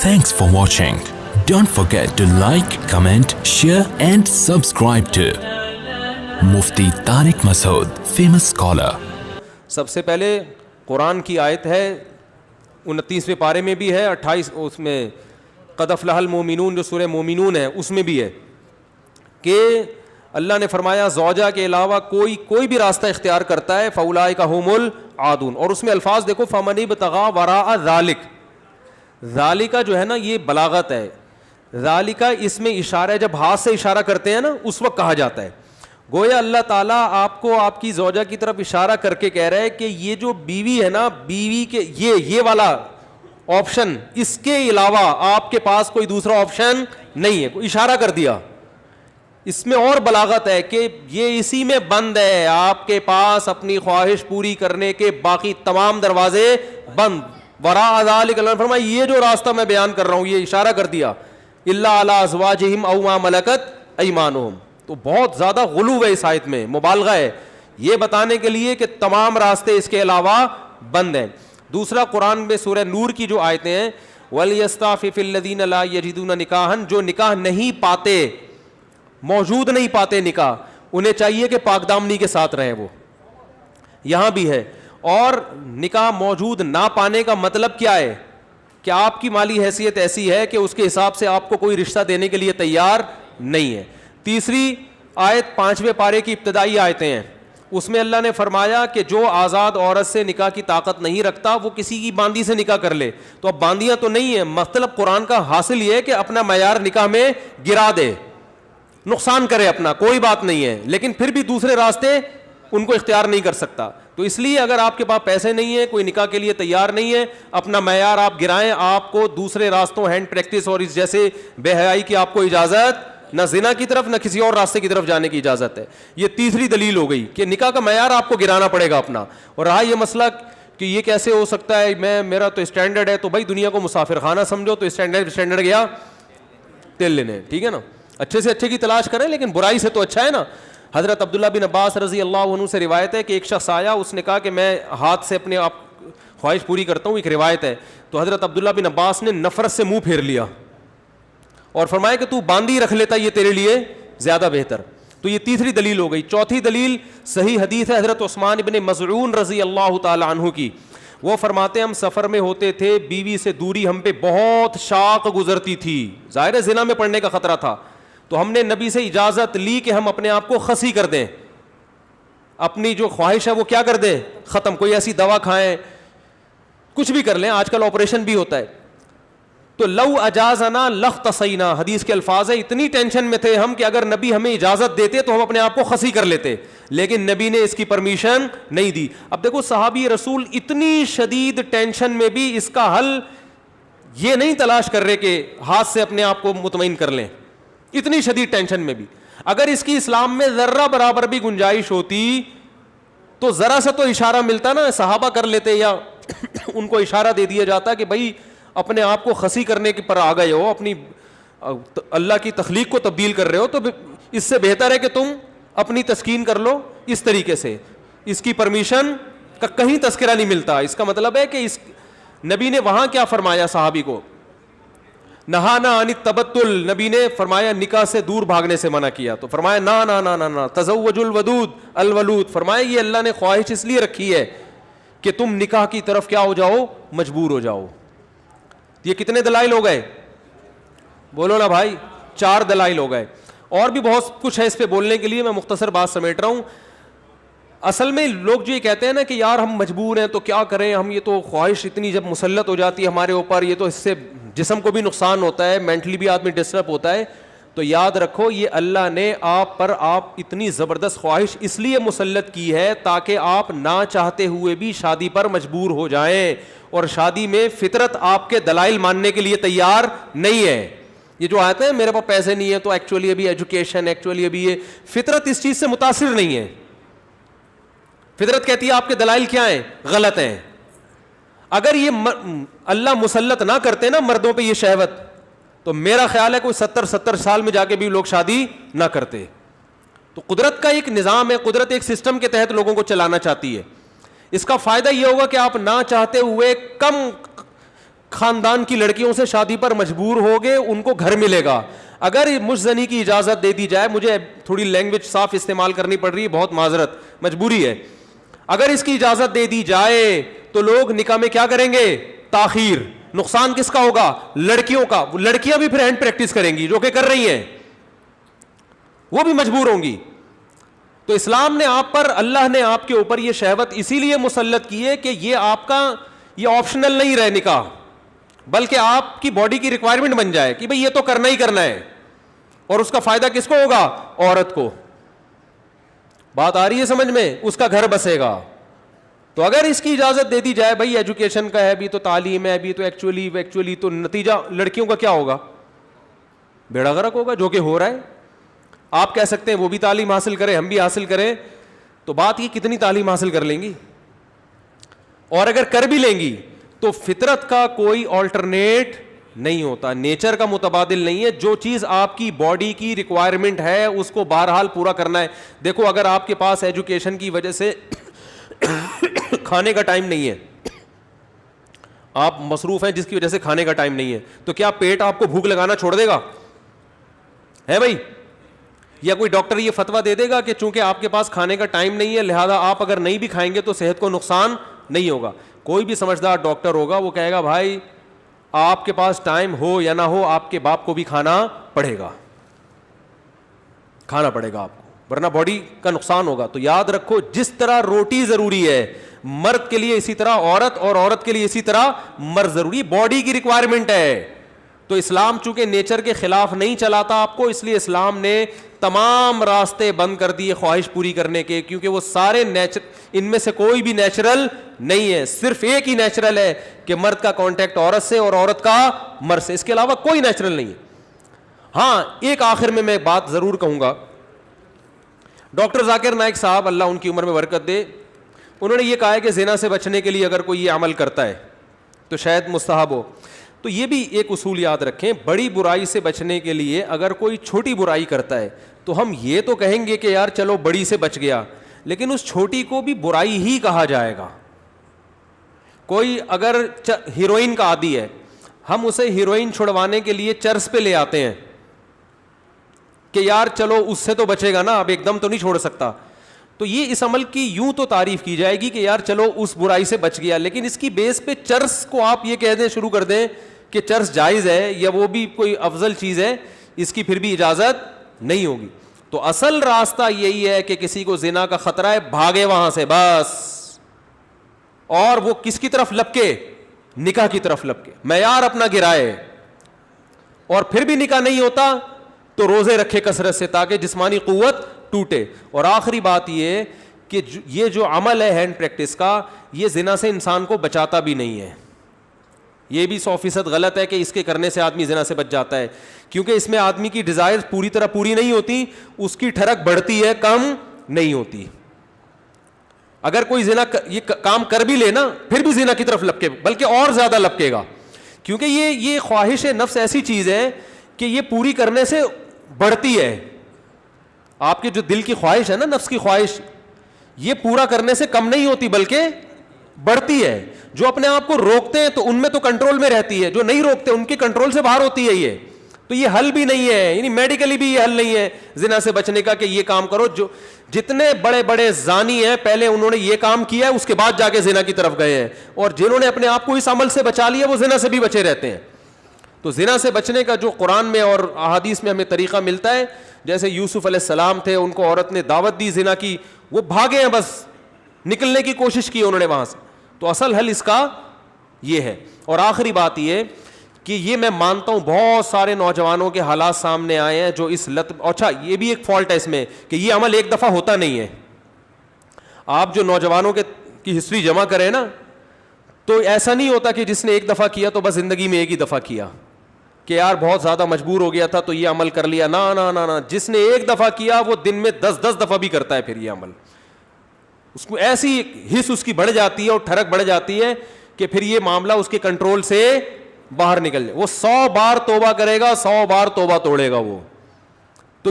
Thanks for watching. Don't forget to like, comment, share and subscribe to Mufti Tariq Masood, famous scholar. سب سے پہلے قرآن کی آیت ہے 29ویں پارے میں بھی ہے 28 اس میں قد افلح المؤمنون جو سورہ مومنون ہے اس میں بھی ہے کہ اللہ نے فرمایا زوجہ کے علاوہ کوئی بھی راستہ اختیار کرتا ہے فاولئک هم العادون. اور اس میں الفاظ دیکھو فمن ابتغى وراء ذلک. ذالک جو ہے نا یہ بلاغت ہے. ذالک اس میں اشارہ ہے, جب ہاتھ سے اشارہ کرتے ہیں نا اس وقت کہا جاتا ہے. گویا اللہ تعالیٰ آپ کو آپ کی زوجہ کی طرف اشارہ کر کے کہہ رہا ہے کہ یہ جو بیوی ہے نا, بیوی کے یہ والا آپشن, اس کے علاوہ آپ کے پاس کوئی دوسرا آپشن نہیں ہے. اشارہ کر دیا. اس میں اور بلاغت ہے کہ یہ اسی میں بند ہے, آپ کے پاس اپنی خواہش پوری کرنے کے باقی تمام دروازے بند. وراء ذلک اللہ نے فرمایا یہ جو راستہ میں بیان کر رہا ہوں یہ اشارہ کر دیا الا علی ازواجہم او ما ملکت ایمانہم. تو بہت زیادہ غلو ہے اس آیت میں, مبالغہ ہے یہ بتانے کے لیے کہ تمام راستے اس کے علاوہ بند ہیں. دوسرا قرآن میں سورہ نور کی جو آیتیں ہیں وَلْيَسْتَعْفِفِ الَّذِينَ لَا يَجِدُونَ نِكَاحًا, جو نکاح نہیں پاتے, موجود نہیں پاتے نکاح, انہیں چاہیے کہ پاک دامنی کے ساتھ رہیں. وہ یہاں بھی ہے. اور نکاح موجود نہ پانے کا مطلب کیا ہے کہ آپ کی مالی حیثیت ایسی ہے کہ اس کے حساب سے آپ کو کوئی رشتہ دینے کے لیے تیار نہیں ہے. تیسری آیت 5ویں پارے کی ابتدائی آیتیں ہیں, اس میں اللہ نے فرمایا کہ جو آزاد عورت سے نکاح کی طاقت نہیں رکھتا وہ کسی کی باندی سے نکاح کر لے. تو اب باندیاں تو نہیں ہیں, مطلب قرآن کا حاصل یہ ہے کہ اپنا معیار نکاح میں گرا دے, نقصان کرے اپنا, کوئی بات نہیں ہے, لیکن پھر بھی دوسرے راستے ان کو اختیار نہیں کر سکتا. تو اس لیے اگر آپ کے پاس پیسے نہیں ہیں, کوئی نکاح کے لیے تیار نہیں ہے, اپنا معیار آپ گرائیں. آپ کو دوسرے راستوں ہینڈ پریکٹس اور اس جیسے بے حیائی کی آپ کو اجازت, نہ زنا کی طرف نہ کسی اور راستے کی طرف جانے کی اجازت ہے. یہ تیسری دلیل ہو گئی کہ نکاح کا معیار آپ کو گرانا پڑے گا اپنا. اور رہا یہ مسئلہ کہ یہ کیسے ہو سکتا ہے, میرا تو اسٹینڈرڈ ہے, تو بھائی دنیا کو مسافر خانہ سمجھو, تو اسٹینڈرڈ گیا تیل لینے, ٹھیک ہے نا, اچھے سے اچھے کی تلاش کریں لیکن برائی سے تو اچھا ہے نا. حضرت عبداللہ بن عباس رضی اللہ عنہ سے روایت ہے کہ ایک شخص آیا, اس نے کہا کہ میں ہاتھ سے اپنے آپ خواہش پوری کرتا ہوں, ایک روایت ہے. تو حضرت عبداللہ بن عباس نے نفرت سے منہ پھیر لیا اور فرمایا کہ تو باندھی رکھ لیتا یہ تیرے لیے زیادہ بہتر. تو یہ تیسری دلیل ہو گئی. چوتھی دلیل صحیح حدیث ہے حضرت عثمان بن مظعون رضی اللہ تعالی عنہ کی. وہ فرماتے ہیں ہم سفر میں ہوتے تھے, بیوی سے دوری ہم پہ بہت شاق گزرتی تھی, ظاہر زنا میں پڑنے کا خطرہ تھا. تو ہم نے نبی سے اجازت لی کہ ہم اپنے آپ کو خسی کر دیں, اپنی جو خواہش ہے وہ کیا کر دیں, ختم. کوئی ایسی دوا کھائیں, کچھ بھی کر لیں, آج کل آپریشن بھی ہوتا ہے. تو لو اجازنا لاختصینا, حدیث کے الفاظ ہیں, اتنی ٹینشن میں تھے ہم کہ اگر نبی ہمیں اجازت دیتے تو ہم اپنے آپ کو خسی کر لیتے, لیکن نبی نے اس کی پرمیشن نہیں دی. اب دیکھو صحابی رسول اتنی شدید ٹینشن میں بھی اس کا حل یہ نہیں تلاش کر رہے کہ ہاتھ سے اپنے آپ کو مطمئن کر لیں. اتنی شدید ٹینشن میں بھی اگر اس کی اسلام میں ذرہ برابر بھی گنجائش ہوتی تو ذرا سا تو اشارہ ملتا نا, صحابہ کر لیتے یا ان کو اشارہ دے دیا جاتا کہ بھائی اپنے آپ کو خسی کرنے کے پر آ گئے ہو, اپنی اللہ کی تخلیق کو تبدیل کر رہے ہو, تو اس سے بہتر ہے کہ تم اپنی تسکین کر لو اس طریقے سے. اس کی پرمیشن کا کہیں تذکرہ نہیں ملتا. اس کا مطلب ہے کہ اس نبی نے وہاں کیا فرمایا صحابی کو, نہانا عن التبتل, نبی نے فرمایا نکاح سے دور بھاگنے سے منع کیا. تو فرمایا نا نا نا نا نا تزوج الودود الولود, فرمایا یہ اللہ نے خواہش اس لیے رکھی ہے کہ تم نکاح کی طرف کیا ہو جاؤ, مجبور ہو جاؤ. یہ کتنے دلائل ہو گئے, بولو نا بھائی, 4 دلائل ہو گئے. اور بھی بہت کچھ ہے اس پہ بولنے کے لیے, میں مختصر بات سمیٹ رہا ہوں. اصل میں لوگ جو یہ کہتے ہیں نا کہ یار ہم مجبور ہیں تو کیا کریں ہم, یہ تو خواہش اتنی جب مسلط ہو جاتی ہے ہمارے اوپر, یہ تو اس سے جسم کو بھی نقصان ہوتا ہے, مینٹلی بھی آدمی ڈسٹرب ہوتا ہے. تو یاد رکھو یہ اللہ نے آپ پر اتنی زبردست خواہش اس لیے مسلط کی ہے تاکہ آپ نہ چاہتے ہوئے بھی شادی پر مجبور ہو جائیں, اور شادی میں فطرت آپ کے دلائل ماننے کے لیے تیار نہیں ہے. یہ جو آتے ہیں میرے پاس پیسے نہیں ہے تو ایکچولی ابھی ایجوکیشن, ایکچولی ابھی یہ, فطرت اس چیز سے متاثر نہیں ہے. فطرت کہتی ہے آپ کے دلائل کیا ہیں, غلط ہیں. اگر یہ اللہ مسلط نہ کرتے نا مردوں پہ یہ شہوت, تو میرا خیال ہے کوئی 70 سال میں جا کے بھی لوگ شادی نہ کرتے. تو قدرت کا ایک نظام ہے, قدرت ایک سسٹم کے تحت لوگوں کو چلانا چاہتی ہے. اس کا فائدہ یہ ہوگا کہ آپ نہ چاہتے ہوئے کم خاندان کی لڑکیوں سے شادی پر مجبور ہوگے ان کو گھر ملے گا. اگر مجزنی کی اجازت دے دی جائے, مجھے تھوڑی لینگویج صاف استعمال کرنی پڑ رہی ہے, بہت معذرت, مجبوری ہے, اگر اس کی اجازت دے دی جائے تو لوگ نکاح میں کیا کریں گے؟ تاخیر. نقصان کس کا ہوگا؟ لڑکیوں کا. لڑکیاں بھی پھر ہینڈ پریکٹس کریں گی, جو کہ کر رہی ہیں, وہ بھی مجبور ہوں گی. تو اسلام نے آپ پر, اللہ نے آپ کے اوپر یہ شہوت اسی لیے مسلط کی ہے کہ یہ آپ کا یہ آپشنل نہیں رہے نکاح, بلکہ آپ کی باڈی کی ریکوائرمنٹ بن جائے کہ بھئی یہ تو کرنا ہی کرنا ہے. اور اس کا فائدہ کس کو ہوگا؟ عورت کو. بات آ رہی ہے سمجھ میں؟ اس کا گھر بسے گا. تو اگر اس کی اجازت دے دی جائے, بھئی ایجوکیشن کا ہے بھی تو, تعلیم ہے بھی تو, ایکچولی تو نتیجہ لڑکیوں کا کیا ہوگا؟ بیڑا غرق ہوگا, جو کہ ہو رہا ہے. آپ کہہ سکتے ہیں وہ بھی تعلیم حاصل کریں, ہم بھی حاصل کریں, تو بات یہ کتنی تعلیم حاصل کر لیں گی؟ اور اگر کر بھی لیں گی تو فطرت کا کوئی آلٹرنیٹ نہیں ہوتا, نیچر کا متبادل نہیں ہے. جو چیز آپ کی باڈی کی ریکوائرمنٹ ہے اس کو بہرحال پورا کرنا ہے. دیکھو اگر آپ کے پاس ایجوکیشن کی وجہ سے کھانے کا ٹائم نہیں ہے, آپ مصروف ہیں جس کی وجہ سے کھانے کا ٹائم نہیں ہے, تو کیا پیٹ آپ کو بھوک لگانا چھوڑ دے گا؟ ہے بھائی؟ یا کوئی ڈاکٹر یہ فتویٰ دے دے گا کہ چونکہ آپ کے پاس کھانے کا ٹائم نہیں ہے لہذا آپ اگر نہیں بھی کھائیں گے تو صحت کو نقصان نہیں ہوگا؟ کوئی بھی سمجھدار ڈاکٹر ہوگا وہ کہے گا بھائی آپ کے پاس ٹائم ہو یا نہ ہو آپ کے باپ کو بھی کھانا پڑے گا, کھانا پڑے گا آپ کو, ورنہ باڈی کا نقصان ہوگا. تو یاد رکھو, جس طرح روٹی ضروری ہے مرد کے لیے اسی طرح عورت, اور عورت کے لیے اسی طرح مرد ضروری, باڈی کی ریکوائرمنٹ ہے. تو اسلام چونکہ نیچر کے خلاف نہیں چلاتا آپ کو, اس لیے اسلام نے تمام راستے بند کر دیے خواہش پوری کرنے کے, کیونکہ وہ سارے ان میں سے کوئی بھی نیچرل نہیں ہے. صرف ایک ہی نیچرل ہے کہ مرد کا کانٹیکٹ عورت سے اور عورت کا مرد سے, اس کے علاوہ کوئی نیچرل نہیں ہے. ہاں ایک آخر میں بات ضرور کہوں گا, ڈاکٹر ذاکر نائک صاحب اللہ ان کی عمر میں برکت دے, انہوں نے یہ کہا ہے کہ زنا سے بچنے کے لیے اگر کوئی یہ عمل کرتا ہے تو شاید مستحب ہو. تو یہ بھی ایک اصول یاد رکھیں, بڑی برائی سے بچنے کے لیے اگر کوئی چھوٹی برائی کرتا ہے تو ہم یہ تو کہیں گے کہ یار چلو بڑی سے بچ گیا, لیکن اس چھوٹی کو بھی برائی ہی کہا جائے گا. کوئی اگر ہیروئن کا عادی ہے, ہم اسے ہیروئن چھڑوانے کے لیے چرس پہ لے آتے ہیں کہ یار چلو اس سے تو بچے گا نا, اب ایک دم تو نہیں چھوڑ سکتا, تو یہ اس عمل کی یوں تو تعریف کی جائے گی کہ یار چلو اس برائی سے بچ گیا, لیکن اس کی بیس پہ چرس کو آپ یہ کہہ دیں شروع کر دیں کہ چرس جائز ہے یا وہ بھی کوئی افضل چیز ہے, اس کی پھر بھی اجازت نہیں ہوگی. تو اصل راستہ یہی ہے کہ کسی کو زنا کا خطرہ ہے بھاگے وہاں سے بس, اور وہ کس کی طرف لپکے؟ نکاح کی طرف لپکے, معیار اپنا گرائے, اور پھر بھی نکاح نہیں ہوتا تو روزے رکھے کثرت سے تاکہ جسمانی قوت ٹوٹے. اور آخری بات یہ کہ یہ جو عمل ہے ہینڈ پریکٹس کا, یہ زنا سے انسان کو بچاتا بھی نہیں ہے. یہ بھی 100% غلط ہے کہ اس کے کرنے سے آدمی زنا سے بچ جاتا ہے, کیونکہ اس میں آدمی کی ڈیزائر پوری طرح پوری نہیں ہوتی, اس کی ٹھڑک بڑھتی ہے, کم نہیں ہوتی. اگر کوئی زنا یہ کام کر بھی لے نا پھر بھی زنا کی طرف لپکے, بلکہ اور زیادہ لپکے گا, کیونکہ یہ خواہش نفس ایسی چیز ہے کہ یہ پوری کرنے سے بڑھتی ہے. آپ کے جو دل کی خواہش ہے نا, نفس کی خواہش, یہ پورا کرنے سے کم نہیں ہوتی بلکہ بڑھتی ہے. جو اپنے آپ کو روکتے ہیں تو ان میں تو کنٹرول میں رہتی ہے, جو نہیں روکتے ان کی کنٹرول سے باہر ہوتی ہے. یہ تو یہ حل بھی نہیں ہے, یعنی میڈیکلی بھی یہ حل نہیں ہے زنا سے بچنے کا کہ یہ کام کرو. جو جتنے بڑے بڑے زانی ہیں پہلے انہوں نے یہ کام کیا ہے, اس کے بعد جا کے زنا کی طرف گئے ہیں, اور جنہوں نے اپنے آپ کو اس عمل سے بچا لیا وہ زنا سے بھی بچے رہتے ہیں. تو زنا سے بچنے کا جو قرآن میں اور احادیث میں ہمیں طریقہ ملتا ہے, جیسے یوسف علیہ السلام تھے, ان کو عورت نے دعوت دی زنا کی, وہ بھاگے ہیں, بس نکلنے کی کوشش کی انہوں نے وہاں سے. تو اصل حل اس کا یہ ہے. اور آخری بات یہ کہ یہ میں مانتا ہوں بہت سارے نوجوانوں کے حالات سامنے آئے ہیں جو اس لت, اچھا یہ بھی ایک فالٹ ہے اس میں کہ یہ عمل ایک دفعہ ہوتا نہیں ہے. آپ جو نوجوانوں کی ہسٹری جمع کریں نا, تو ایسا نہیں ہوتا کہ جس نے ایک دفعہ کیا تو بس زندگی میں ایک ہی دفعہ کیا کہ یار بہت زیادہ مجبور ہو گیا تھا تو یہ عمل کر لیا. نا نا نا نا, جس نے ایک دفعہ کیا وہ دن میں 10 دفعہ بھی کرتا ہے پھر یہ عمل. اس کو ایسی حس اس کی بڑھ جاتی ہے اور ٹھڑک بڑھ جاتی ہے کہ پھر یہ معاملہ اس کے کنٹرول سے باہر نکل جائے. وہ 100 بار توبہ کرے گا, 100 بار توبہ توڑے گا وہ.